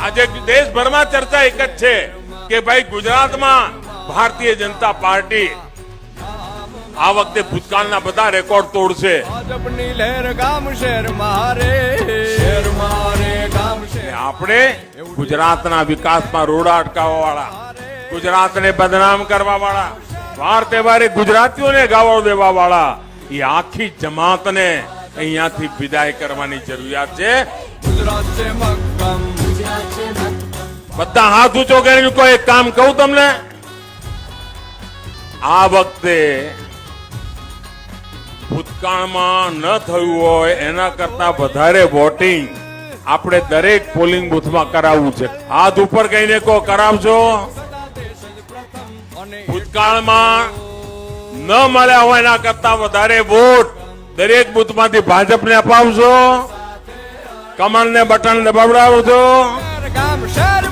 આજે દેશભરમાં ચર્ચા એક જ છે કે ભાઈ ગુજરાતમાં ભારતીય જનતા પાર્ટી આ વખતે ભૂતકાળના બધા રેકોર્ડ તોડશે. ભાજપની લહેર ગામ શહેર મારે, શહેર મારે ગામ શહેર. આપણે ગુજરાતના વિકાસમાં રોડા અટકાવવા વાળા, ગુજરાતને બદનામ કરવા વાળા, વાર તહેવારે ગુજરાતીઓને ગાળો દેવા વાળા એ આખી જમાતને અહીંયાથી વિદાય કરવાની જરૂરિયાત છે. ગુજરાત છે મક્કમ. બધા હાથ ઊંચો કરીને કોઈ એક કામ કહું તમને. આ વખતે ભૂતકાળમાં ન થયું હોય એના કરતા વધારે વોટિંગ આપણે દરેક પોલિંગ બુથમાં કરાવવું છે. હાથ ઉપર કહીને કો કરાવજો. ભૂતકાળમાં ન મળ્યા હોય એના કરતા વધારે વોટ દરેક બુથમાંથી ભાજપને અપાવજો. કમળને બટન દબાવડાવજો. ગામ શહેર